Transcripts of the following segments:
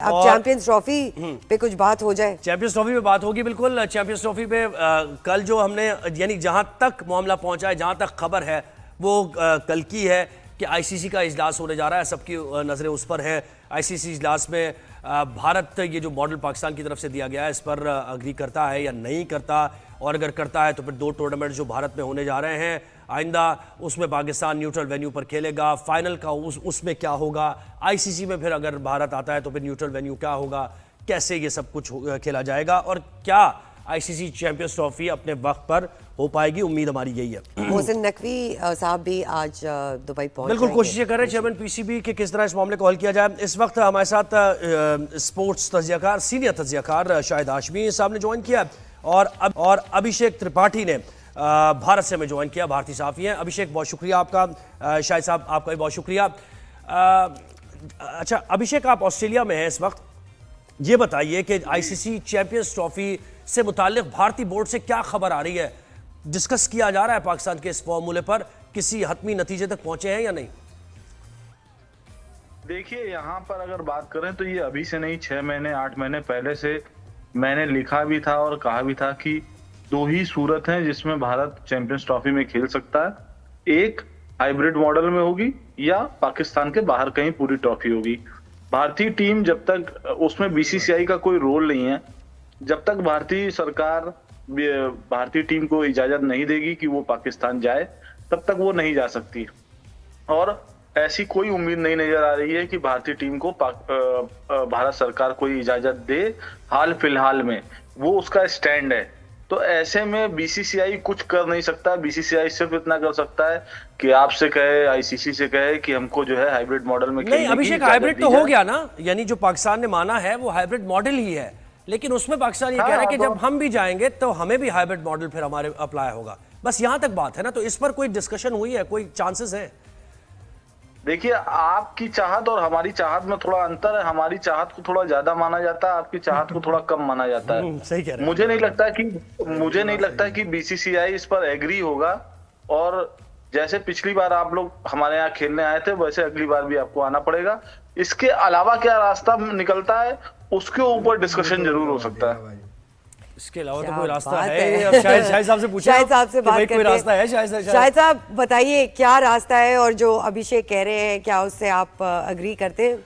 अब champions trophy पे कुछ बात हो जाए। चैंपियंस ट्रॉफी पे बात होगी, बिल्कुल। चैंपियंस ट्रॉफी पे कल जो हमने, यानी जहां तक मामला पहुंचा है, जहां तक खबर है वो कल की है कि आईसीसी का इजलास होने जा रहा है। सबकी नजरें उस पर हैं। आईसीसी इजलास में भारत ये जो मॉडल पाकिस्तान की तरफ से दिया गया है इस पर अग्री करता है या नहीं करता, और अगर करता है तो फिर 2 टूर्नामेंट जो भारत में होने जा रहे हैं आइंदा, उसमें पाकिस्तान न्यूट्रल वेन्यू पर खेलेगा। फाइनल का उसमें क्या होगा, आईसीसी में फिर अगर भारत आता है तो फिर न्यूट्रल वेन्यू क्या होगा, कैसे ये सब कुछ खेला जाएगा, और क्या आईसीसी चैंपियंस ट्रॉफी अपने वक्त पर हो पाएगी, उम्मीद हमारी यही है। मोहसिन नकवी साहब भी आज दुबई पहुंच बिल्कुल कोशिश कर रहे हैं चेयरमैन पीसीबी के किस तरह इस मामले को हल किया जाए। इस वक्त हमारे साथ स्पोर्ट्स तज्जियाकार, सीनियर तज्जियाकार शाहिद हाशमी साहब ने ज्वाइन किया, और अभिषेक त्रिपाठी ने भारत से हमें ज्वाइन किया, भारतीय साफी हैं। अभिषेक, बहुत शुक्रिया आपका। शाहिद साहब, आपका भी बहुत शुक्रिया। अच्छा अभिषेक, आप ऑस्ट्रेलिया में हैं इस वक्त, ये बताइए कि आईसीसी चैंपियंस ट्रॉफी से मुताल्लिक भारतीय बोर्ड से क्या खबर आ रही है? डिस्कस किया जा रहा है पाकिस्तान के इस फॉर्मूले पर, किसी हतमी नतीजे तक पहुंचे हैं या नहीं? देखिए, यहाँ पर अगर बात करें तो ये अभी से नहीं, 6 महीने 8 महीने पहले से मैंने लिखा भी था और कहा भी था कि 2 ही सूरत हैं जिसमें भारत चैंपियंस ट्रॉफी में खेल सकता है। एक हाइब्रिड मॉडल में होगी या पाकिस्तान के बाहर कहीं पूरी ट्रॉफी होगी। भारतीय टीम जब तक, उसमें बीसीसीआई का कोई रोल नहीं है, जब तक भारतीय सरकार भारतीय टीम को इजाजत नहीं देगी कि वो पाकिस्तान जाए, तब तक वो नहीं जा सकती। और ऐसी कोई उम्मीद नहीं नजर आ रही है कि भारतीय टीम को भारत सरकार कोई इजाजत दे हाल फिलहाल में, वो उसका स्टैंड है। तो ऐसे में बीसीसीआई कुछ कर नहीं सकता। बीसीसीआई सिर्फ इतना कर सकता है कि आपसे कहे, आईसीसी से कहे कि हमको जो है हाइब्रिड मॉडल में नहीं। अभिषेक, हाइब्रिड तो हो गया ना, यानी जो पाकिस्तान ने माना है वो हाइब्रिड मॉडल ही है, लेकिन उसमें पाकिस्तान ये कह रहा है कि जब हम भी जाएंगे तो हमें भी हाइब्रिड मॉडल फिर हमारे अप्लाई होगा। बस यहां तक बात है ना, तो इस पर कोई डिस्कशन हुई है, कोई चांसेस है? देखिए, आपकी चाहत और हमारी चाहत में थोड़ा अंतर है। हमारी चाहत को थोड़ा ज्यादा माना जाता है, आपकी चाहत को थोड़ा कम माना जाता है। सही कह रहे हैं। मुझे नहीं लगता कि बीसीसीआई इस पर एग्री होगा, और जैसे पिछली बार आप लोग हमारे यहाँ खेलने आए थे वैसे अगली बार भी आपको आना पड़ेगा। इसके अलावा क्या रास्ता निकलता है उसके ऊपर डिस्कशन जरूर हो सकता है। इसके अलावा तो कोई रास्ता है? अब शाहिद साहब से पूछा, शाहिद साहब से बात कोई रास्ता है? शाहिद साहब बताइए क्या रास्ता है, और जो अभिषेक कह रहे हैं क्या उससे आप अग्री करते हैं?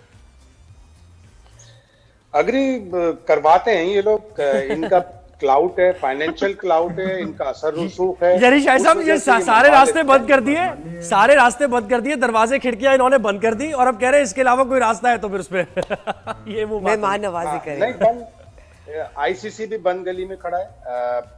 अग्री करवाते हैं ये लोग। इनका क्लाउड है, फाइनेंशियल क्लाउड है, इनका असर रसूख है। यानी शाहिद साहब ये सारे रास्ते बंद कर दिए, सारे रास्ते बंद कर दिए, दरवाजे खिड़कियां इन्होंने बंद कर दी, और अब कह रहे हैं इसके अलावा कोई रास्ता है तो फिर उसपे ये वो मेहमान नवाजी करें। आईसीसी भी बंद गली में खड़ा है,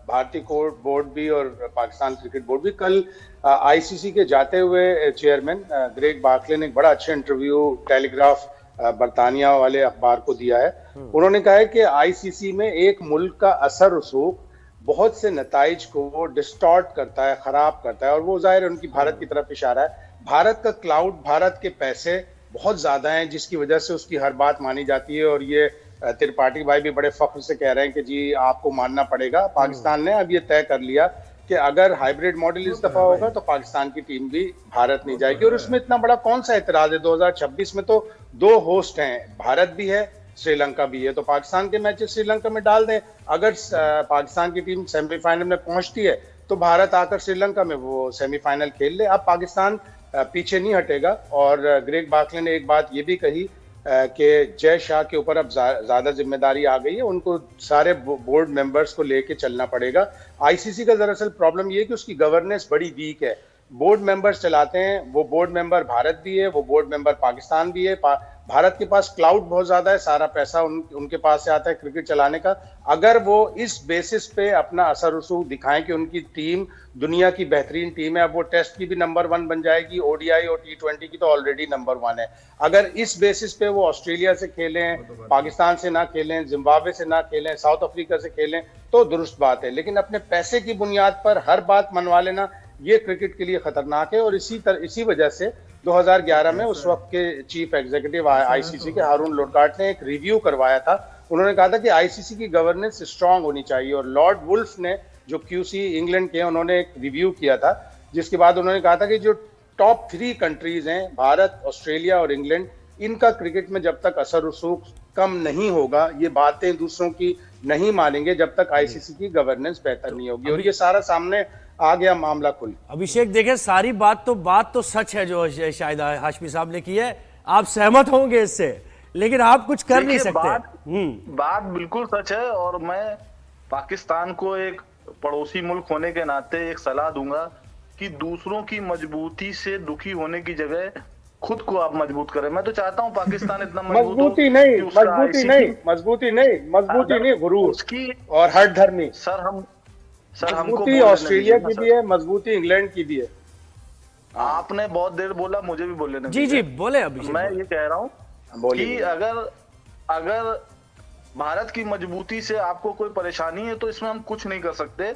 भारतीय कोर्ट बोर्ड भी और पाकिस्तान क्रिकेट बोर्ड भी। कल आईसीसी के जाते हुए चेयरमैन ग्रेग बार्कले ने एक बड़ा अच्छा इंटरव्यू टेलीग्राफ बरतानिया वाले अखबार को दिया है। उन्होंने कहा है कि आईसीसी में एक मुल्क का असर रसूख बहुत से नताइज को डिस्टॉर्ट करता है, खराब करता है, और वो जाहिर है उनकी भारत की तरफ इशारा है। भारत का क्लाउड, भारत के पैसे बहुत ज्यादा हैं जिसकी वजह से उसकी हर बात मानी जाती है, और ये त्रिपाठी भाई भी बड़े फख्र से कह रहे हैं कि जी आपको मानना पड़ेगा। पाकिस्तान ने अब ये तय कर लिया कि अगर हाइब्रिड मॉडल इस दफा होगा तो पाकिस्तान की टीम भी भारत नहीं जाएगी। और उसमें इतना बड़ा कौन सा एतराज है? 2026 में तो 2 होस्ट हैं, भारत भी है, श्रीलंका भी है, तो पाकिस्तान के मैचेस श्रीलंका में डाल दें। अगर पाकिस्तान की टीम सेमीफाइनल में पहुंचती है तो भारत आकर श्रीलंका में वो सेमीफाइनल खेल ले। अब पाकिस्तान पीछे नहीं हटेगा। और ग्रेग बार्कले ने एक बात ये भी कही कि जय शाह के ऊपर अब ज्यादा जिम्मेदारी आ गई है, उनको सारे बोर्ड मेंबर्स को लेके चलना पड़ेगा। आईसीसी का दरअसल प्रॉब्लम ये है कि उसकी गवर्नेंस बड़ी वीक है। बोर्ड मेंबर्स चलाते हैं, वो बोर्ड मेंबर भारत भी है, वो बोर्ड मेंबर पाकिस्तान भी है। भारत के पास क्लाउड बहुत ज्यादा है, सारा पैसा उनके पास से आता है क्रिकेट चलाने का। अगर वो इस बेसिस पे अपना असर रसूख दिखाएं कि उनकी टीम दुनिया की बेहतरीन टीम है, अब वो टेस्ट की भी नंबर 1 बन जाएगी, ओडीआई और T20 की तो ऑलरेडी नंबर 1 है। अगर इस बेसिस पे वो ऑस्ट्रेलिया से खेलें, पाकिस्तान से ना खेलें, जिम्बाब्वे से ना खेलें, साउथ अफ्रीका से खेलें, तो दुरुस्त बात है। लेकिन अपने पैसे की बुनियाद पर हर बात मनवा लेना, ये क्रिकेट के लिए खतरनाक है। और इसी वजह से 2011 में उस वक्त के चीफ एग्जीक्यूटिव आईसीसी के हारून लोरकाट ने एक रिव्यू करवाया था। उन्होंने कहा था कि आईसीसी की गवर्नेंस स्ट्रांग होनी चाहिए, और लॉर्ड वुल्फ ने, जो क्यूसी इंग्लैंड के, उन्होंने एक रिव्यू किया था, जिसके बाद उन्होंने कहा था कि जो टॉप 3 कंट्रीज हैं, भारत, ऑस्ट्रेलिया और इंग्लैंड, इनका क्रिकेट में जब तक असर रसूख कम नहीं होगा, ये बातें दूसरों की नहीं मानेंगे जब तक आईसीसी की गवर्नेंस बेहतर नहीं होगी। और ये सारा सामने आ गया मामला खुल। अभिषेक देखें, सारी बात तो सच है जो शायद हाशमी साहब ने की है, आप सहमत होंगे इससे, लेकिन आप कुछ कर नहीं सकते। बात बिल्कुल सच है। और मैं पाकिस्तान को एक पड़ोसी मुल्क होने के नाते एक सलाह दूंगा कि दूसरों की मजबूती से दुखी होने की जगह खुद को आप मजबूत करें। मैं तो चाहता हूँ पाकिस्तान इतना मजबूती नहीं, गुरूर उसकी और हट धर्मी। सर हमको मजबूती ऑस्ट्रेलिया की भी है, मजबूती इंग्लैंड की भी है। आपने बहुत देर बोला, मुझे भी बोलने जी जी बोले अभिषेक। मैं ये कह रहा हूँ कि अगर भारत की मजबूती से आपको कोई परेशानी है तो इसमें हम कुछ नहीं कर सकते।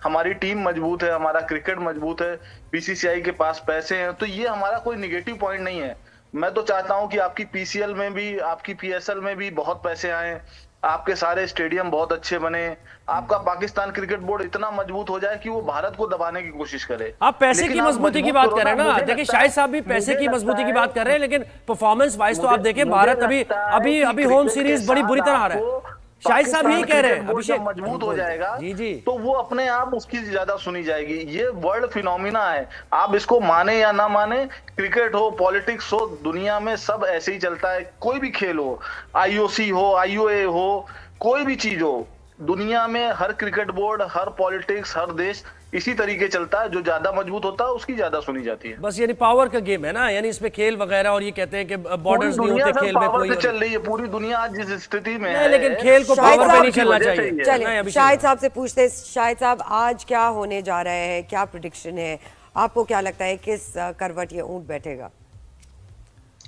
हमारी टीम मजबूत है, हमारा क्रिकेट मजबूत है, बीसीसीआई के पास पैसे हैं, तो ये हमारा कोई निगेटिव पॉइंट नहीं है। मैं तो चाहता हूं कि आपकी पीसीएल में भी, आपकी पीएसएल में भी बहुत पैसे आए, आपके सारे स्टेडियम बहुत अच्छे बने, आपका पाकिस्तान क्रिकेट बोर्ड इतना मजबूत हो जाए कि वो भारत को दबाने की कोशिश करे। आप पैसे की मजबूती की बात कर रहे हैं ना, देखिए शाहिद साहब भी पैसे की मजबूती की बात कर रहे हैं, लेकिन परफॉर्मेंस वाइज तो आप देखें भारत अभी होम सीरीज बड़ी बुरी तरह आ रहा है। शाहिद साहब यही कह रहे हैं अभिषेक, मजबूत हो जाएगा जी तो वो अपने आप उसकी ज्यादा सुनी जाएगी। ये वर्ल्ड फिनोमिना है, आप इसको माने या ना माने, क्रिकेट हो, पॉलिटिक्स हो, दुनिया में सब ऐसे ही चलता है। कोई भी खेल हो, आईओसी हो, आईओए हो, कोई भी चीज हो, दुनिया में हर क्रिकेट बोर्ड, हर पॉलिटिक्स, हर देश इसी तरीके चलता है। जो ज्यादा मजबूत होता है उसकी ज्यादा सुनी जाती है। बस यानी पावर का गेम है ना, यानी इसमें खेल वगैरह, और ये कहते हैं कि बॉर्डर्स नहीं होते खेल में, कोई चल रही है पूरी दुनिया आज जिस स्थिति में है, लेकिन खेल को पावर पे नहीं चलना चाहिए। चलिए शाहिद साहब से पूछते हैं, शाहिद साहब आज क्या होने जा रहा है, क्या प्रेडिक्शन है, आपको क्या लगता है किस करवट ये ऊंट बैठेगा?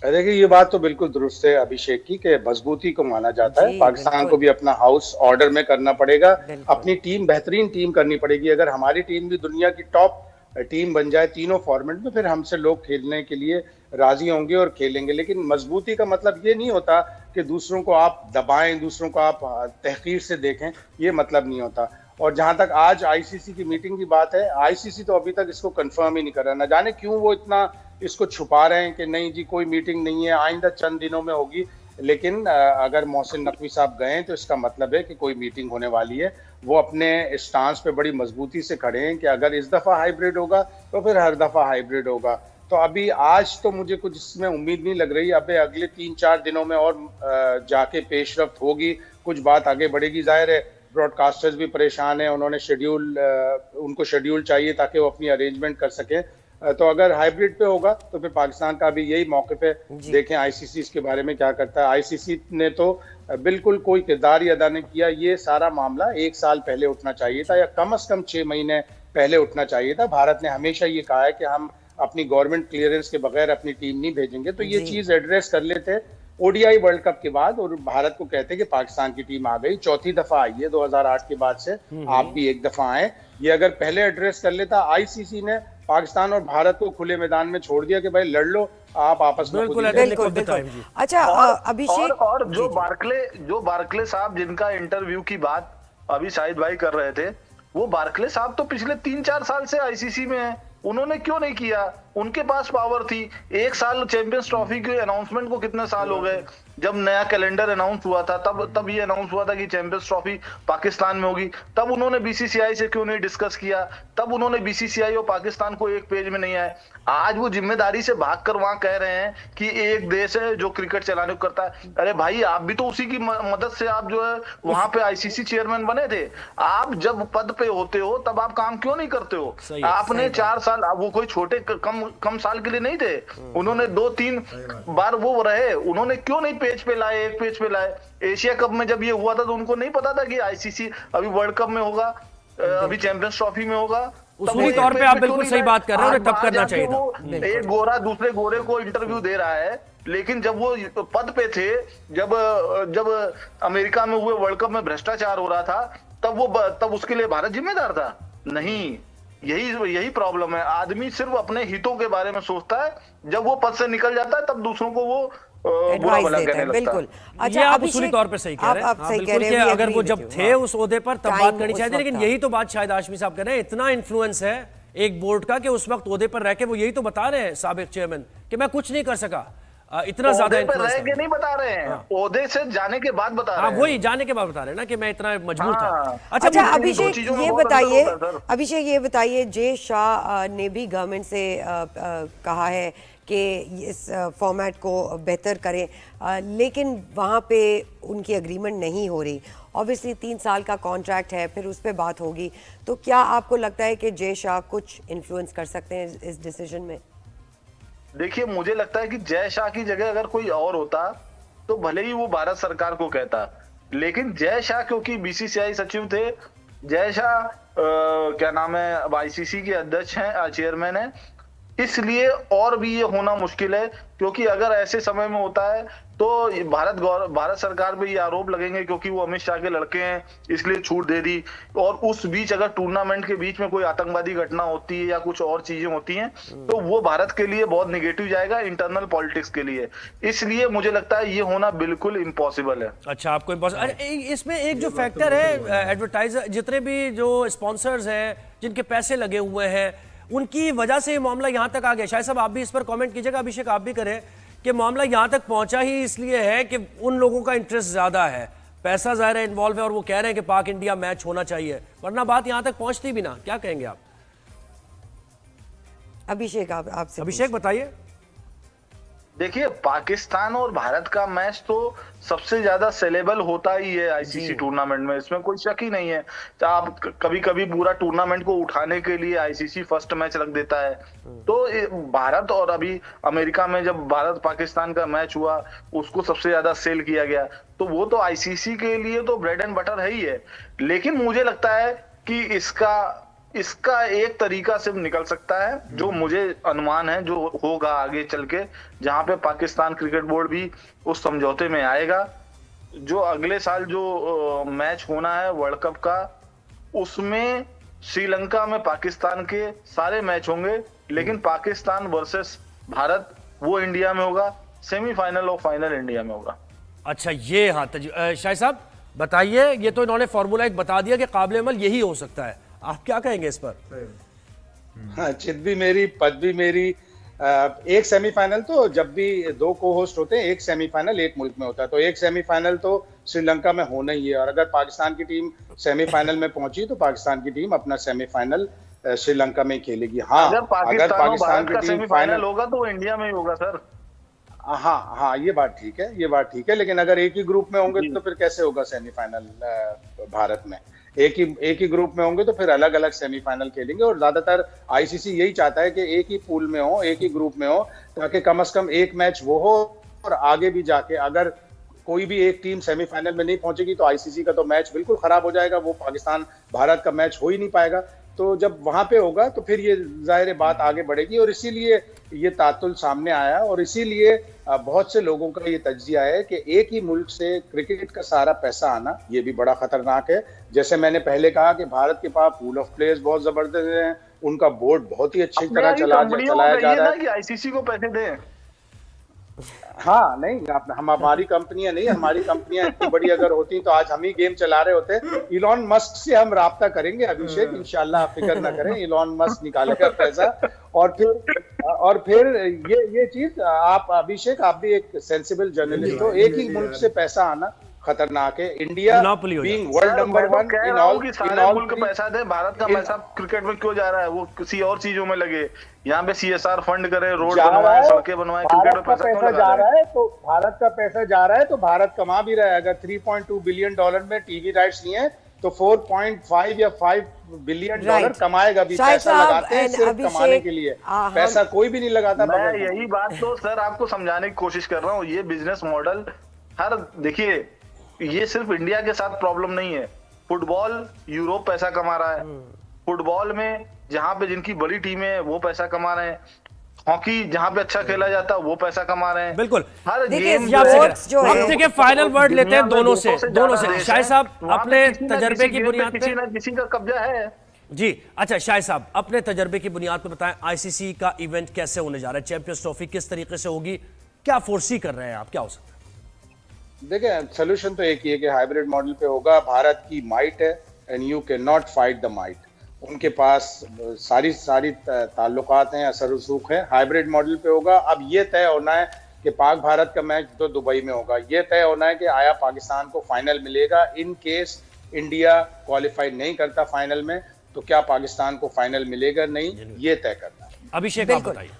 देखिए ये बात तो बिल्कुल दुरुस्त है अभिषेक की कि मजबूती को माना जाता है। पाकिस्तान को भी अपना हाउस ऑर्डर में करना पड़ेगा, अपनी टीम बेहतरीन टीम करनी पड़ेगी। अगर हमारी टीम भी दुनिया की टॉप टीम बन जाए तीनों फॉर्मेट में, फिर हमसे लोग खेलने के लिए राजी होंगे और खेलेंगे। लेकिन मजबूती का मतलब ये नहीं होता कि दूसरों को आप दबाएं, दूसरों को आप तहकीर से देखें, ये मतलब नहीं होता। और जहां तक आज आईसीसी की मीटिंग की बात है, आईसीसी तो अभी तक इसको कंफर्म ही नहीं कर रहा। न जाने क्यों वो इतना इसको छुपा रहे हैं कि नहीं जी कोई मीटिंग नहीं है, आइंदा चंद दिनों में होगी। लेकिन अगर मोहसिन नकवी साहब गए तो इसका मतलब है कि कोई मीटिंग होने वाली है। वो अपने स्टांस पे बड़ी मजबूती से खड़े हैं कि अगर इस दफ़ा हाइब्रिड होगा तो फिर हर दफ़ा हाइब्रिड होगा। तो अभी आज तो मुझे कुछ इसमें उम्मीद नहीं लग रही। अभी अगले 3-4 दिनों में और जाके पेशरफ्त होगी, कुछ बात आगे बढ़ेगी। जाहिर है ब्रॉडकास्टर्स भी परेशान हैं, उन्होंने उनको शेड्यूल चाहिए ताकि वो अपनी अरेंजमेंट कर सकें। तो अगर हाइब्रिड पे होगा तो फिर पाकिस्तान का भी यही मौक़िफ़ है। देखें आईसीसी इसके बारे में क्या करता है। आईसीसी ने तो बिल्कुल कोई किरदार ही अदा नहीं किया। ये सारा मामला 1 साल पहले उठना चाहिए था, या कम से कम 6 महीने पहले उठना चाहिए था। भारत ने हमेशा ये कहा है कि हम अपनी गवर्नमेंट क्लियरेंस के बगैर अपनी टीम नहीं भेजेंगे, तो ये चीज़ एड्रेस कर लेते ओडीआई वर्ल्ड कप के बाद, और भारत को कहते कि पाकिस्तान की टीम आ गई, चौथी दफा आई है 2008 के बाद से, आप भी एक दफा आए। ये अगर पहले एड्रेस कर लेता, आईसीसी ने पाकिस्तान और भारत को खुले मैदान में छोड़ दिया कि भाई लड़ लो आप आपस में। बिल्कुल। अच्छा अभिषेक, और जो बार्कले साहब जिनका इंटरव्यू की बात अभी शाहिद भाई कर रहे थे, वो बार्कले साहब तो पिछले 3-4 साल से आईसीसी में है। उन्होंने क्यों नहीं किया? उनके पास पावर थी। 1 साल चैंपियंस ट्रॉफी के अनाउंसमेंट को कितने साल हो गए? जब नया कैलेंडर अनाउंस हुआ था तब ये अनाउंस हुआ था कि चैंपियंस ट्रॉफी पाकिस्तान में होगी। तब उन्होंने बीसीसीआई से क्यों नहीं डिस्कस किया? तब उन्होंने बीसीसीआई और पाकिस्तान को एक पेज में नहीं आए। आज वो जिम्मेदारी से भागकर वहां कह रहे हैं कि एक देश है जो क्रिकेट चलाने को करता है। अरे भाई आप भी तो उसी की मदद से आप जो है वहां पे आईसीसी चेयरमैन बने थे। आप जब पद पे होते हो तब आप काम क्यों नहीं करते हो? आपने 4 साल, वो कोई छोटे कम साल के लिए नहीं थे। उन्होंने 2-3 बार वो रहे, उन्होंने क्यों नहीं पेज पे लाए, एक पेज पे लाए? एशिया कप में जब ये हुआ था तो उनको नहीं पता था कि आईसीसी अभी वर्ल्ड कप में होगा, अभी चैंपियंस ट्रॉफी में होगा। उसी तौर पे आप बिल्कुल सही बात कर रहे हैं, तब करना चाहिए था। एक गोरा दूसरे गोरे को इंटरव्यू दे रहा है, लेकिन जब वो पद पे थे, जब अमेरिका में हुए वर्ल्ड कप में भ्रष्टाचार हो रहा था, तब उसके लिए भारत जिम्मेदार था? नहीं। यही प्रॉब्लम है। आदमी सिर्फ अपने हितों के बारे में सोचता है, जब वो पद से निकल जाता है तब दूसरों को वो एडवाइस देता है। बिल्कुल। अच्छा, आप उसूली तौर पे सही कह रहे हैं। आप सही कह रहे हैं, अगर वो जब थे उस ओहदे पर तब बात करनी चाहिए। लेकिन यही तो बात शायद हाशमी साहब कह रहे हैं, इतना इन्फ्लुएंस है एक बोर्ड का कि उस वक्त ओहदे पर रह के वो यही तो बता रहे हैं साबिक चेयरमैन कि मैं कुछ नहीं कर सका। इतना ज्यादा ओहदे पे influence रह था। के नहीं बता रहे हैं, ओहदे से जाने के बाद बता रहे हाँ, हैं। वही जाने के बाद बता रहे हैं ना कि मैं इतना मजबूर था। हाँ। अच्छा अच्छा इन दो अभिषेक चीजों में ये बहुत अंतर बताइए, होता है, सर। अभिषेक ये बताइए, जय शाह ने भी गवर्नमेंट से कहा है कि इस फॉर्मेट को बेहतर करें, लेकिन वहाँ पे उनकी एग्रीमेंट नहीं हो रही। ऑब्वियसली 3 साल का कॉन्ट्रैक्ट है, फिर उस पर बात होगी। तो क्या आपको लगता है कि जय शाह कुछ इन्फ्लुएंस कर सकते हैं इस डिसीजन में? देखिए, मुझे लगता है कि जय शाह की जगह अगर कोई और होता तो भले ही वो भारत सरकार को कहता, लेकिन जय शाह क्योंकि बीसीसीआई सचिव थे, जय शाह क्या नाम है, अब आईसीसी के अध्यक्ष हैं, चेयरमैन है, इसलिए और भी ये होना मुश्किल है। क्योंकि अगर ऐसे समय में होता है तो भारत सरकार पे ये आरोप लगेंगे क्योंकि वो अमित शाह के लड़के हैं इसलिए छूट दे दी, और उस बीच अगर टूर्नामेंट के बीच में कोई आतंकवादी घटना होती है या कुछ और चीजें होती हैं तो वो भारत के लिए बहुत निगेटिव जाएगा इंटरनल पॉलिटिक्स के लिए। इसलिए मुझे लगता है ये होना बिल्कुल इम्पॉसिबल है। अच्छा, आपको इसमें एक जो फैक्टर है, एडवर्टाइजर जितने भी जो स्पॉन्सर्स हैं जिनके पैसे लगे हुए हैं, उनकी वजह से ये मामला यहाँ तक आ गया। शायद साहब आप भी इस पर कमेंट कीजिएगा, अभिषेक आप भी करें कि मामला यहाँ तक पहुंचा ही इसलिए है कि उन लोगों का इंटरेस्ट ज्यादा है, पैसा ज़ाहिर है इन्वॉल्व है, और वो कह रहे हैं कि पाक इंडिया मैच होना चाहिए, वरना बात यहाँ तक पहुंचती भी ना। क्या कहेंगे आप? अभिषेक आपसे अभिषेक बताइए। देखिए, पाकिस्तान और भारत का मैच तो सबसे ज्यादा सेलेबल होता ही है आईसीसी टूर्नामेंट में, इसमें कोई शक ही नहीं है। तो आप कभी कभी पूरा टूर्नामेंट को उठाने के लिए आईसीसी फर्स्ट मैच रख देता है। तो भारत और अभी अमेरिका में जब भारत पाकिस्तान का मैच हुआ उसको सबसे ज्यादा सेल किया गया, तो वो तो आईसीसी के लिए तो ब्रेड एंड बटर है ही है। लेकिन मुझे लगता है कि इसका एक तरीका सिर्फ निकल सकता है, जो मुझे अनुमान है जो होगा आगे चल के, जहां पे पाकिस्तान क्रिकेट बोर्ड भी उस समझौते में आएगा। जो अगले साल जो मैच होना है वर्ल्ड कप का, उसमें श्रीलंका में पाकिस्तान के सारे मैच होंगे, लेकिन पाकिस्तान वर्सेस भारत वो इंडिया में होगा, सेमीफाइनल और फाइनल इंडिया में होगा। अच्छा, ये हाँ शाहिद साहब बताइए, ये तो इन्होंने फॉर्मूला एक बता दिया कि काबिल अमल यही हो सकता है, आप क्या कहेंगे इस पर? हाँ, चित भी मेरी, पद भी मेरी। एक सेमीफाइनल तो जब भी दो को होस्ट होते हैं, एक सेमीफाइनल एक मुल्क में होता है, तो एक सेमीफाइनल तो श्रीलंका में होना ही है। और अगर पाकिस्तान की टीम सेमीफाइनल में पहुंची तो पाकिस्तान की टीम अपना सेमीफाइनल श्रीलंका में खेलेगी। हाँ, अगर पाकिस्तान की का टीम सेमीफाइनल होगा तो इंडिया में ही होगा सर। हाँ, ये बात ठीक है, ये बात ठीक है। लेकिन अगर एक ही ग्रुप में होंगे तो फिर कैसे होगा सेमीफाइनल भारत में? एक ही ग्रुप में होंगे तो फिर अलग अलग सेमीफाइनल खेलेंगे। और ज्यादातर आईसीसी यही चाहता है कि एक ही पूल में हो, एक ही ग्रुप में हो, ताकि कम से कम एक मैच वो हो, और आगे भी जाके अगर कोई भी एक टीम सेमीफाइनल में नहीं पहुंचेगी तो आईसीसी का तो मैच बिल्कुल खराब हो जाएगा, वो पाकिस्तान भारत का मैच हो ही नहीं पाएगा। तो जब वहां पे होगा तो फिर ये जाहिर बात आगे बढ़ेगी, और इसीलिए ये तातुल सामने आया। और इसीलिए बहुत से लोगों का ये तज्जिया है कि एक ही मुल्क से क्रिकेट का सारा पैसा आना ये भी बड़ा खतरनाक है। जैसे मैंने पहले कहा कि भारत के पास पूल ऑफ प्लेयर्स बहुत जबरदस्त हैं, उनका बोर्ड बहुत ही अच्छी तरह चलाया जा रहा है कि आईसीसी को पैसे दें। हाँ, नहीं, हमारी कंपनियां नहीं, हमारी कंपनियां इतनी बड़ी अगर होती तो आज हम ही गेम चला रहे होते। इलॉन मस्क से हम राब्ता करेंगे अभिषेक, इंशाल्लाह, आप फिक्र ना करें, इलॉन मस्क निकालेगा पैसा। और फिर ये चीज, आप अभिषेक, आप भी एक सेंसिबल जर्नलिस्ट हो, एक ही मुल्क से पैसा आना खतरनाक है। India being world number 1 in all, सारे मुल्क पैसा दे, भारत का पैसा क्रिकेट में क्यों जा रहा है? वो किसी और चीजों में लगे, यहाँ पे सीएसआर फंड करे, रोड बनवाए, सड़कें बनवाए, क्रिकेट में पैसा क्यों जा रहा है? तो भारत का पैसा जा रहा है तो भारत कमा भी रहा है। अगर $3.2 बिलियन में टीवी राइट्स नहीं है तो 4.5 या 5 बिलियन डॉलर कमाएगा भी। पैसा लगाते हैं सिर्फ कमाने के लिए, पैसा कोई भी नहीं लगाता। मैं यही बात तो सर आपको समझाने की कोशिश कर रहा हूँ। ये बिजनेस मॉडल देखिए, ये सिर्फ इंडिया के साथ प्रॉब्लम नहीं है। फुटबॉल यूरोप पैसा कमा रहा है, फुटबॉल में जहां पे जिनकी बड़ी टीमें हैं वो पैसा कमा रहे हैं, हॉकी जहां पे अच्छा खेला जाता है वो पैसा कमा रहे हैं। बिल्कुल, हर गेम जो फाइनल वर्ड लेते हैं दोनों से। शाहिद साहब अपने तजर्बे की बुनियाद पे किसी का कब्जा है जी। अच्छा शाहिद साहब, अपने तजर्बे की बुनियाद पे बताएं, आईसीसी का इवेंट कैसे होने जा रहा है? चैंपियंस ट्रॉफी किस तरीके से होगी? क्या फोर्सी कर रहे हैं आप? क्या हो सकता है? देखिए, सोल्यूशन तो एक ही है कि हाइब्रिड मॉडल पे होगा। भारत की माइट है and you can not fight the might. उनके पास सारी ताल्लुकात हैं, असर रसूख है। हाइब्रिड मॉडल पे होगा। अब ये तय होना है कि पाक भारत का मैच तो दुबई में होगा। ये तय होना है कि आया पाकिस्तान को फाइनल मिलेगा। इन केस इंडिया क्वालिफाई नहीं करता फाइनल में तो क्या पाकिस्तान को फाइनल मिलेगा नहीं, ये तय करना है। अभिषेक आप बिल्कुल। बताइए।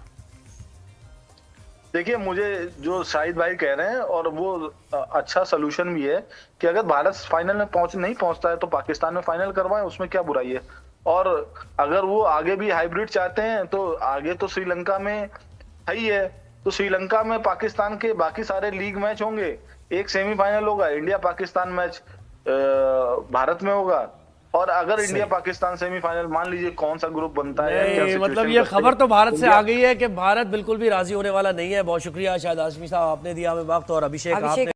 देखिए, मुझे जो शाहिद भाई कह रहे हैं और वो अच्छा सोल्यूशन भी है कि अगर भारत फाइनल में नहीं पहुंचता है तो पाकिस्तान में फाइनल करवाएं, उसमें क्या बुराई है। और अगर वो आगे भी हाइब्रिड चाहते हैं तो आगे तो श्रीलंका में है ही है, तो श्रीलंका में पाकिस्तान के बाकी सारे लीग मैच होंगे, एक सेमीफाइनल होगा, इंडिया पाकिस्तान मैच भारत में होगा। और अगर इंडिया पाकिस्तान सेमीफाइनल, मान लीजिए कौन सा ग्रुप बनता है, क्या नहीं, मतलब situation ये बनती है, खबर तो भारत से इंडिया- आ गई है कि भारत बिल्कुल भी राजी होने वाला नहीं है। बहुत शुक्रिया शायद आजमी साहब, आपने दिया हमें वक्त, और अभिषेक अभिषेक आपने